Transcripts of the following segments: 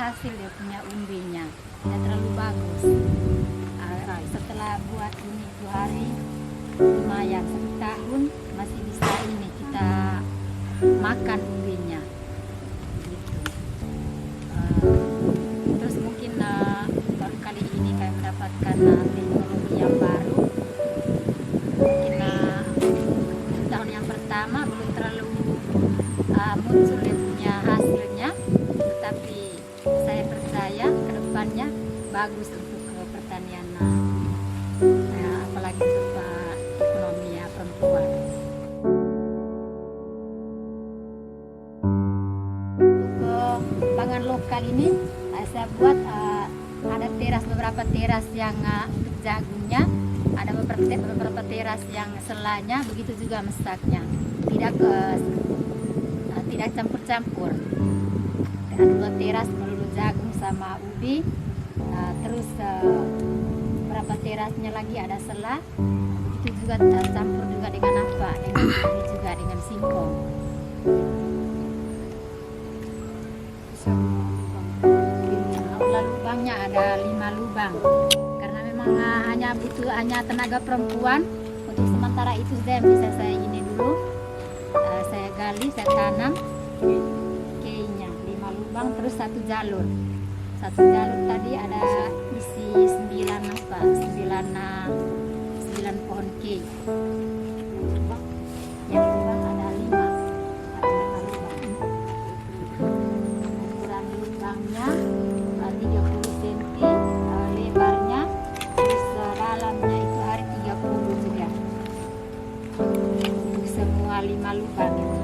hasil dia punya umbinya, tidak terlalu bagus. Setelah buat ini 2 hari, lumayan 1 tahun masih bisa ini kita makan umbinya. Gitu. Terus mungkin baru kali ini kami mendapatkan teknologi yang baru. Mungkin tahun yang pertama belum terlalu muncul dia punya hasilnya, tetapi saya percaya ke depannya bagus untuk pertanian, apalagi untuk ekonomi perempuan. Untuk pangan lokal ini saya buat ada beberapa teras yang untuk jagungnya, ada beberapa teras yang selanya, begitu juga mesaknya, tidak campur-campur. Ada 2 teras melulu jagung sama ubi, terus beberapa terasnya lagi ada sela, begitu juga campur juga dengan dengan ubi juga dengan singkong. Lubangnya ada 5 lubang, karena memang hanya tenaga perempuan. Untuk sementara itu bisa saya ini dulu, saya gali, saya tanam kayaknya 5 lubang, terus 1 jalur tadi ada isi 9 pohon kei. Yang lubang ada 5 lubang. Ukuran lubangnya 30 cm lebarnya, terus dalamnya itu hari 30 juga. Untuk semua 5 lubang ini.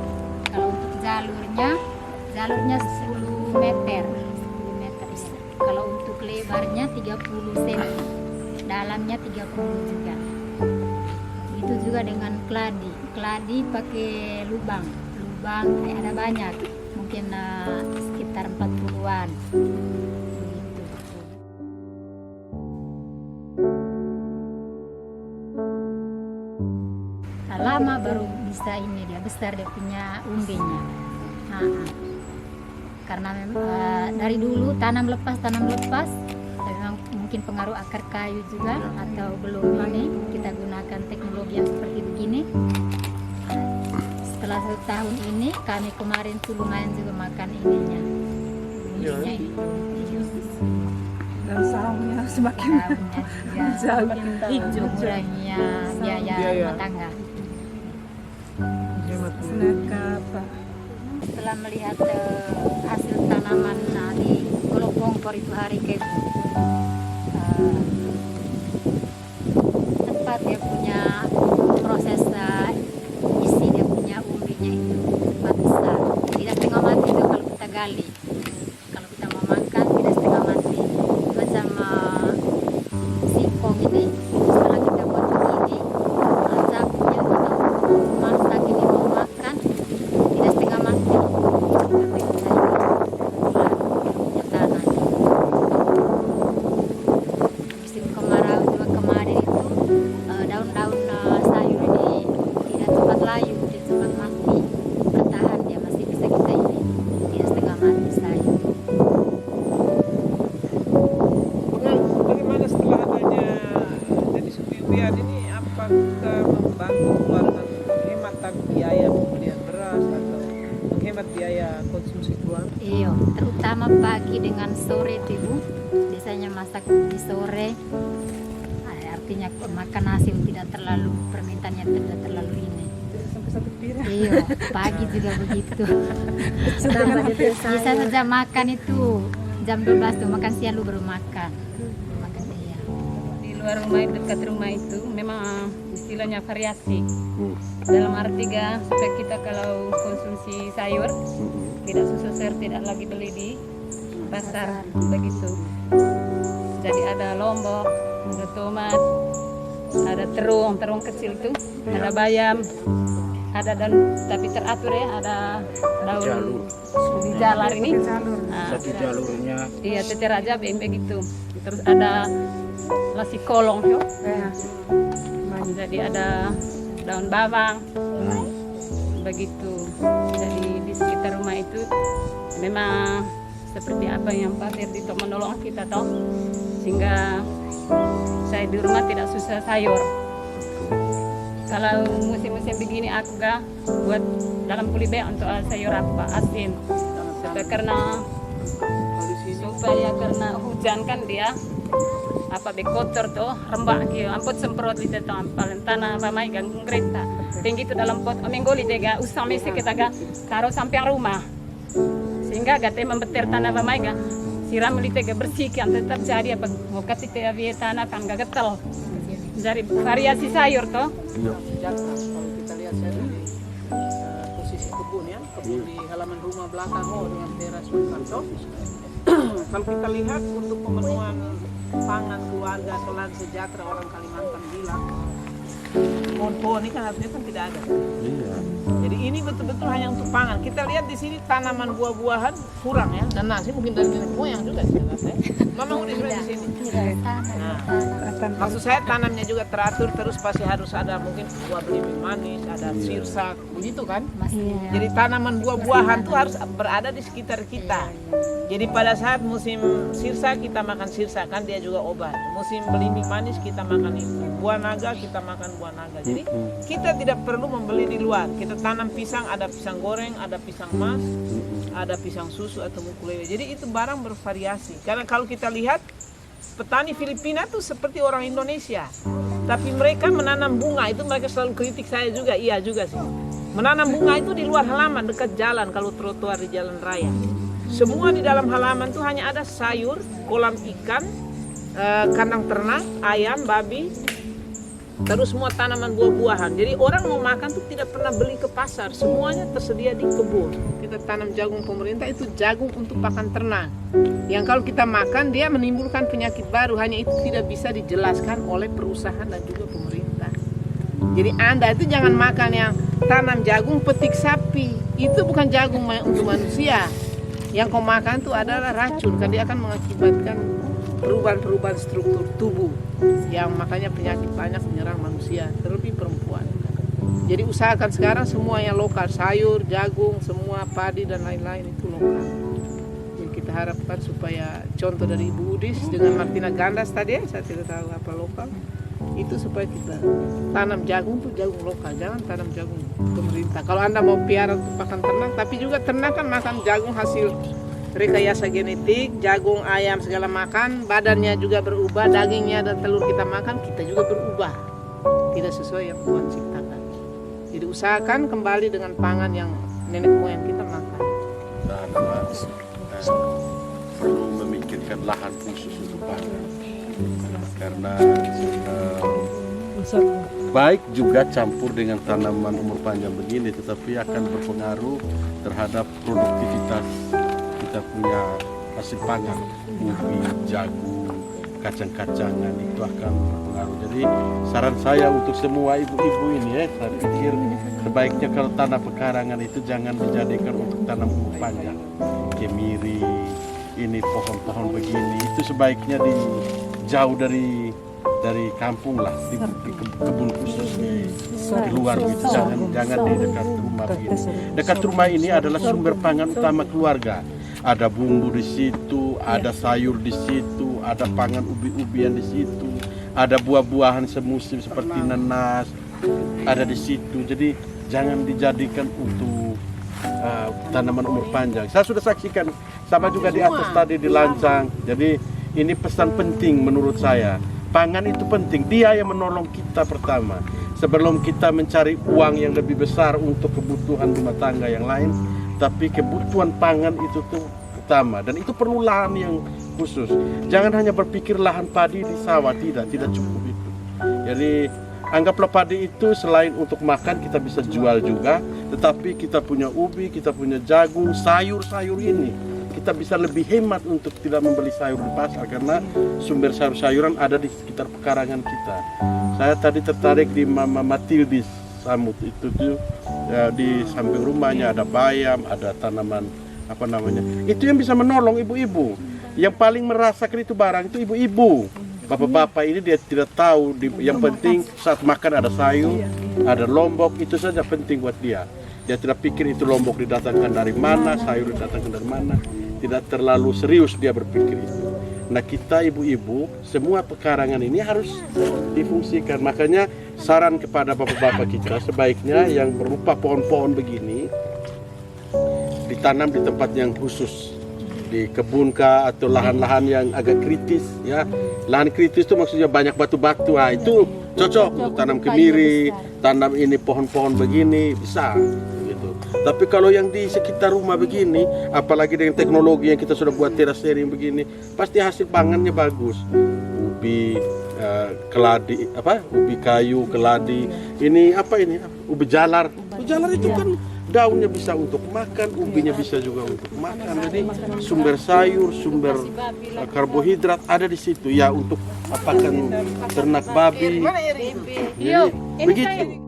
Kalau untuk jalurnya 10 meter. Kalau untuk lebarnya 30 cm, dalamnya 30 juga. Itu juga dengan keladi pakai lubang ada banyak, mungkin sekitar 40-an. Lama baru bisa ini dia besar, dia punya umbinya. Karena dari dulu tanam lepas, memang mungkin pengaruh akar kayu juga atau belum ini kita gunakan teknologi yang seperti begini. Setelah 1 tahun ini, kami kemarin tuh lumayan juga makan umbinya ini. Dan sahurnya semakin jauh, mengurangi biaya rumah tangga. Setelah melihat hasil tanaman di Golopongkor itu hari ke tempat dia punya proses isi dia punya umbinya itu tempat besar, tidak setengah mati itu kalau kita gali. Kalau kita mau makan tidak setengah mati, macam singkong ini. Setelah kita buat begini, capnya atau masak ini mau makan tidak setengah mati. Musim kemarau juga kemarin itu daun-daun sayur ini tidak cepat layu, tidak cepat mati, bertahan dia masih bisa kita ini tidak setengah mati sayur. Bagaimana setelah adanya jadi Supiubian ini, apakah membantu keluarga menghemat biaya pembelian beras atau menghemat biaya konsumsi keluarga? Iya, terutama pagi dengan sore itu Ibu, biasanya masak di sore, artinya makan nasi tidak terlalu, permintaannya tidak terlalu ini. Sampai 1 piring. Iya, pagi juga begitu. Bisa saja makan itu jam 12 tuh, makan siang lu baru makan. Iya. Di luar rumah, dekat rumah itu memang istilahnya variasi. Dalam arti supaya kita kalau konsumsi sayur tidak susah, tidak lagi beli di pasar begitu. Jadi ada lombok, ada tomat, ada terung kecil itu, ada bayam, ada daun tapi teratur ya, ada daun jalar ini. Satu jalurnya. Iya, teter aja begitu. Terus ada nasi kolong yo. Jadi ada daun bawang. Begitu. Jadi di sekitar rumah itu memang seperti apa yang Pak Ferdi itu menolong kita toh, sehingga saya di rumah tidak susah sayur. Kalau musim-musim begini aku buat dalam kulibe untuk sayur apa asin, supaya karena hujan kan dia kotor tuh rembak gitu, amput semprot di situ ampal tanah ramai ganggung kereta tinggi itu dalam pot minggu li tega usah mesti kita taruh samping rumah sehingga gate membetir tanah ramai siram li tega bersih kan tetap jadi apa ngokat itu tanah kan gak getel jadi variasi sayur tuh. Kalau kita lihat saya dari posisi kebun ya, kebun di halaman rumah belakang dengan teras kantor. Kalau kita lihat untuk pemenuhan pangan keluarga selain sejahtera orang Kalimantan bilang pohon-pohon ini kan harusnya kan tidak ada. Iya. Jadi ini betul-betul hanya untuk pangan. Kita lihat di sini tanaman buah-buahan kurang ya, dan nasi mungkin dari nenek moyang juga sih saya. Mama udah di sini. Nah, maksud saya tanamnya juga teratur terus pasti harus ada mungkin buah belimbing manis, ada sirsak, begitu kan? Jadi tanaman buah-buahan tuh harus berada di sekitar kita. Jadi pada saat musim sirsa kita makan sirsa kan dia juga obat. Musim belimbing manis kita makan itu. Buah naga kita makan buah naga. Jadi kita tidak perlu membeli di luar. Kita tanam pisang, ada pisang goreng, ada pisang mas, ada pisang susu atau mukulele. Jadi itu barang bervariasi. Karena kalau kita lihat petani Filipina tuh seperti orang Indonesia. Tapi mereka menanam bunga itu mereka selalu kritik saya juga. Iya juga sih. Menanam bunga itu di luar halaman dekat jalan kalau trotoar di jalan raya. Semua di dalam halaman tuh hanya ada sayur, kolam ikan, kandang ternak, ayam, babi, terus semua tanaman buah-buahan. Jadi orang mau makan tuh tidak pernah beli ke pasar, semuanya tersedia di kebun. Kita tanam jagung pemerintah itu jagung untuk pakan ternak. Yang kalau kita makan dia menimbulkan penyakit baru, hanya itu tidak bisa dijelaskan oleh perusahaan dan juga pemerintah. Jadi Anda itu jangan makan yang tanam jagung petik sapi, itu bukan jagung untuk manusia. Yang kau makan itu adalah racun, kan dia akan mengakibatkan perubahan-perubahan struktur tubuh yang makanya penyakit banyak menyerang manusia, terlebih perempuan. Jadi usahakan sekarang semua yang lokal, sayur, jagung, semua padi dan lain-lain itu lokal. Jadi kita harapkan supaya contoh dari Ibu Udis dengan Martina Gandas tadi, saya tidak tahu apa lokal, itu supaya kita tanam jagung tuh jagung lokal, jangan tanam jagung pemerintah. Kalau Anda mau piara untuk pakan ternak, tapi juga ternak kan makan jagung hasil rekayasa genetik, jagung ayam segala makan, badannya juga berubah, dagingnya dan telur kita makan, kita juga berubah, tidak sesuai yang Tuhan ciptakan. Jadi usahakan kembali dengan pangan yang nenek moyang kita makan. Dan perlu memikirkan lahan khusus untuk pangan. Karena baik juga campur dengan tanaman umur panjang begini, tetapi akan berpengaruh terhadap produktivitas kita punya hasil pangan, ubi, jagung, kacang-kacangan itu akan berpengaruh. Jadi saran saya untuk semua ibu-ibu ini saya pikir sebaiknya kalau tanah pekarangan itu jangan dijadikan untuk tanam umur panjang, kemiri, ini pohon-pohon begini itu sebaiknya jauh dari kampung lah, di kebun khusus di luar gitu, jangan di dekat rumah begini. Dekat rumah ini adalah sumber pangan utama keluarga. Ada bumbu di situ, ada sayur di situ, ada pangan ubi-ubian di situ, ada buah-buahan semusim seperti nanas ada di situ. Jadi jangan dijadikan untuk tanaman umur panjang. Saya sudah saksikan sama juga di atas tadi di Lancang. Jadi ini pesan penting menurut saya. Pangan itu penting, dia yang menolong kita pertama. Sebelum kita mencari uang yang lebih besar untuk kebutuhan rumah tangga yang lain, tapi kebutuhan pangan itu tuh utama. Dan itu perlu lahan yang khusus. Jangan hanya berpikir lahan padi di sawah, tidak cukup itu. Jadi anggaplah padi itu selain untuk makan kita bisa jual juga, tetapi kita punya ubi, kita punya jagung, sayur-sayur ini kita bisa lebih hemat untuk tidak membeli sayur di pasar karena sumber sayur-sayuran ada di sekitar pekarangan kita. Saya tadi tertarik di Mama Matildis Samut itu tuh ya, di samping rumahnya ada bayam, ada tanaman apa namanya. Itu yang bisa menolong ibu-ibu. Yang paling merasakan itu barang itu ibu-ibu. Bapak-bapak ini dia tidak tahu. Yang penting saat makan ada sayur, ada lombok, itu saja penting buat dia. Dia tidak pikir itu lombok didatangkan dari mana, sayur didatangkan dari mana. tidak terlalu serius dia berpikir itu. Nah kita ibu-ibu, semua pekarangan ini harus difungsikan. Makanya saran kepada bapak-bapak kita, sebaiknya yang berupa pohon-pohon begini ditanam di tempat yang khusus, di kebun kah atau lahan-lahan yang agak kritis ya. Lahan kritis itu maksudnya banyak batu-batu. Nah, itu cocok untuk tanam kemiri, tanam ini pohon-pohon begini bisa gitu. Tapi kalau yang di sekitar rumah begini, apalagi dengan teknologi yang kita sudah buat terasering begini, pasti hasil pangannya bagus. Ubi keladi ubi kayu, keladi. Ini apa ini? Ubi jalar. Ubi jalar itu kan daunnya bisa untuk makan, ubinya bisa juga untuk makan. Jadi sumber sayur, sumber karbohidrat ada di situ ya untuk apakan ternak babi. Jadi, begitu.